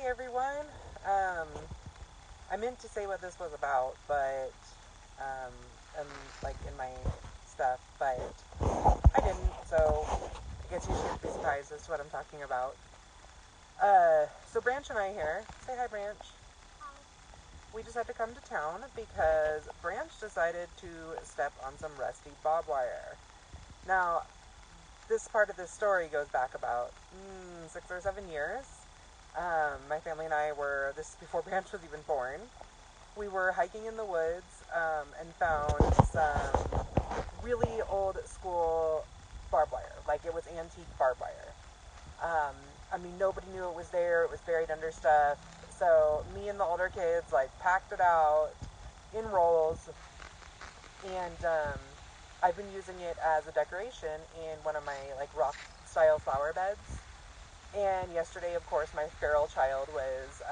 everyone. Um, I meant to say what this was about, but um, like in my stuff, but I didn't. So I guess you should be surprised as to what I'm talking about. So Branch and I here. Say hi, Branch. We just had to come to town because Branch decided to step on some rusty barbed wire. Now, this part of this story goes back about 6 or 7 years. My family and I were, this is before Branch was even born. We were hiking in the woods and found some really old school barbed wire. Like it was antique barbed wire. Um, Nobody knew it was there. It was buried under stuff. So me and the older kids like packed it out in rolls, and I've been using it as a decoration in one of my like rock style flower beds. And yesterday, of course, my feral child was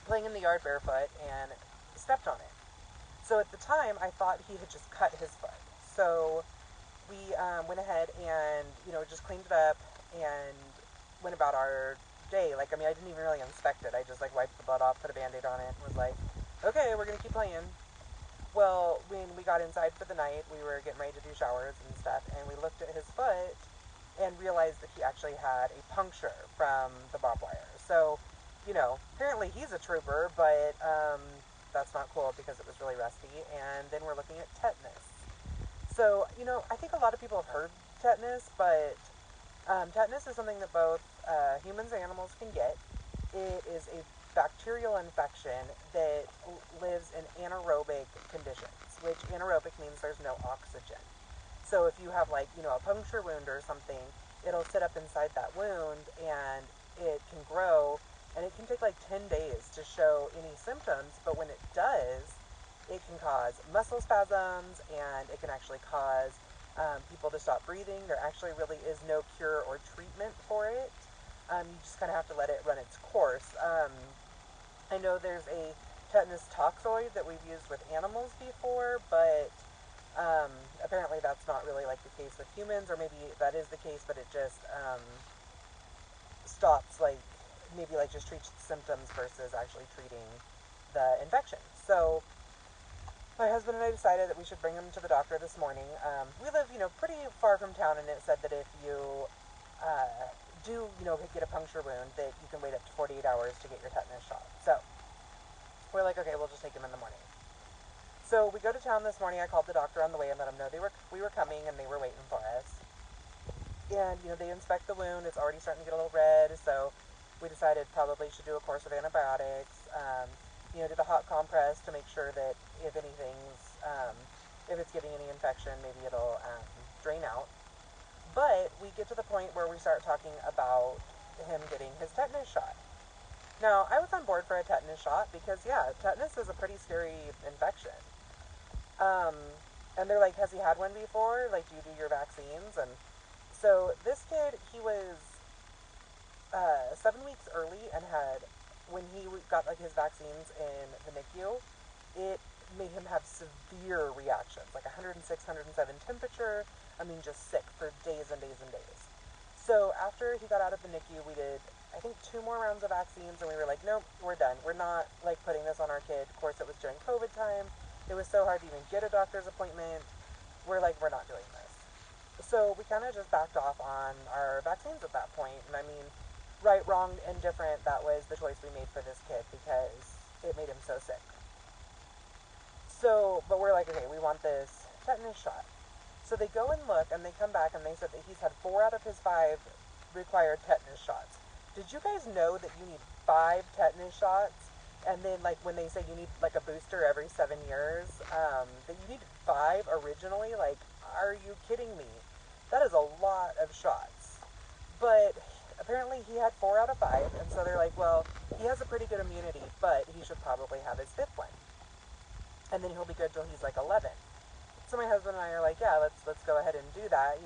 playing in the yard barefoot and stepped on it. So at the time, I thought he had just cut his foot. So we went ahead and, just cleaned it up and went about our day. I didn't even really inspect it. I just, wiped the blood off, put a Band-Aid on it, and was like, okay, we're going to keep playing. Well, when we got inside for the night, we were getting ready to do showers and stuff, and we looked at his foot and realized that he actually had a puncture from the barbed wire. So, apparently he's a trooper, but that's not cool because it was really rusty. And then we're looking at tetanus. So, I think a lot of people have heard tetanus, but tetanus is something that both humans and animals can get. It is a bacterial infection that lives in anaerobic conditions, which anaerobic means there's no oxygen. So if you have a puncture wound or something, it'll sit up inside that wound and it can grow, and it can take 10 days to show any symptoms, but when it does, it can cause muscle spasms, and it can actually cause people to stop breathing. There actually really is no cure or treatment for it. You just kind of have to let it run its course. I know there's a tetanus toxoid that we've used with animals before, but apparently that's not really the case with humans, or maybe that is the case, but it just stops, maybe just treats the symptoms versus actually treating the infection. So my husband and I decided that we should bring him to the doctor this morning. We live, pretty far from town, and it said that if you do, get a puncture wound, that you can wait up to 48 hours to get your tetanus shot. So we're like, okay, we'll just take him in the morning. So we go to town this morning. I called the doctor on the way and let him know we were coming and they were waiting for us. And, they inspect the wound. It's already starting to get a little red, so we decided probably should do a course of antibiotics. Did a hot compress to make sure that if anything's, if it's getting any infection, maybe it'll drain out. But we get to the point where we start talking about him getting his tetanus shot. Now, I was on board for a tetanus shot because, yeah, tetanus is a pretty scary infection. Um, and they're like, has he had one before? Do you do your vaccines? And so this kid, he was 7 weeks early and when he got his vaccines in the NICU, it made him have severe reactions, 106, 107 temperature. Just sick for days and days and days. So after he got out of the NICU, we did, I think, 2 more rounds of vaccines, and we were like, nope, we're done. We're not, putting this on our kid. Of course, it was during COVID time. It was so hard to even get a doctor's appointment. We're like, we're not doing this. So we kind of just backed off on our vaccines at that point. And right, wrong, indifferent, that was the choice we made for this kid because it made him so sick. So, but we're like, okay, we want this tetanus shot. So they go and look, and they come back, and they said that he's had 4 out of his 5 required tetanus shots. Did you guys know that you need 5 tetanus shots? And then, when they say you need, a booster every 7 years, that you needed 5 originally? Are you kidding me? That is a lot of shots. But apparently he had 4 out of 5, and so they're like, well, he has a pretty good immunity, but he should probably have his 5th one. And then he'll be good till he's 11. So my husband and I are like, yeah, let's go ahead and do that,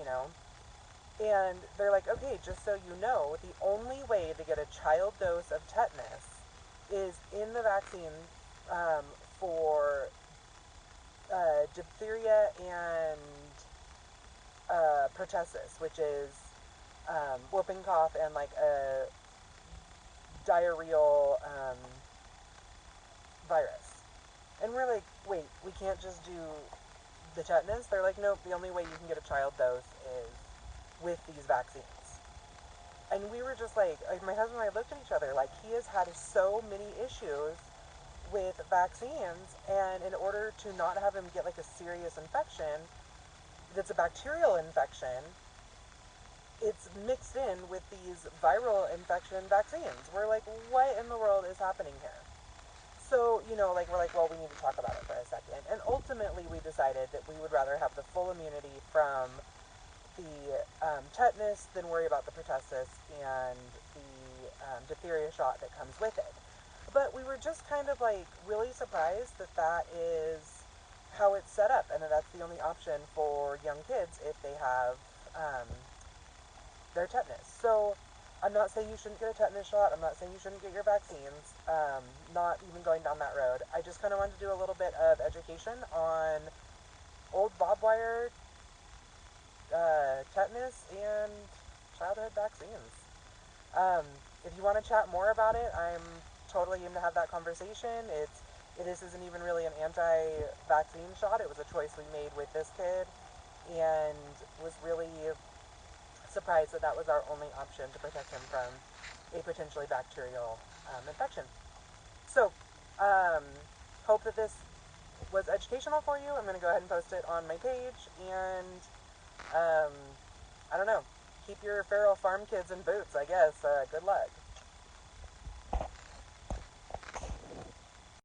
And they're like, okay, just so you know, the only way to get a child dose of tetanus is in the vaccine for diphtheria and pertussis, which is whooping cough and a diarrheal virus. And we're like, wait, we can't just do the tetanus? They're like, nope, the only way you can get a child dose is with these vaccines. And we were just like my husband and I looked at each other like, he has had so many issues with vaccines, and in order to not have him get like a serious infection that's a bacterial infection, it's mixed in with these viral infection vaccines. We're like, what in the world is happening here? So, like, we're like, well, we need to talk about it for a second. And ultimately, we decided that we would rather have the full immunity from the tetanus than worry about the pertussis and the diphtheria shot that comes with it. But we were just kind of like really surprised that that is how it's set up, and that that's the only option for young kids if they have their tetanus. So I'm not saying you shouldn't get a tetanus shot. I'm not saying you shouldn't get your vaccines. Not even going down that road. I just kind of wanted to do a little bit of education on old barbed wire, tetanus, and childhood vaccines. If you want to chat more about it, I'm totally in to have that conversation. This isn't even really an anti-vaccine shot. It was a choice we made with this kid, and was really surprised that that was our only option to protect him from a potentially bacterial infection. So, hope that this was educational for you. I'm going to go ahead and post it on my page, and I don't know, keep your feral farm kids in boots, I guess. Good luck.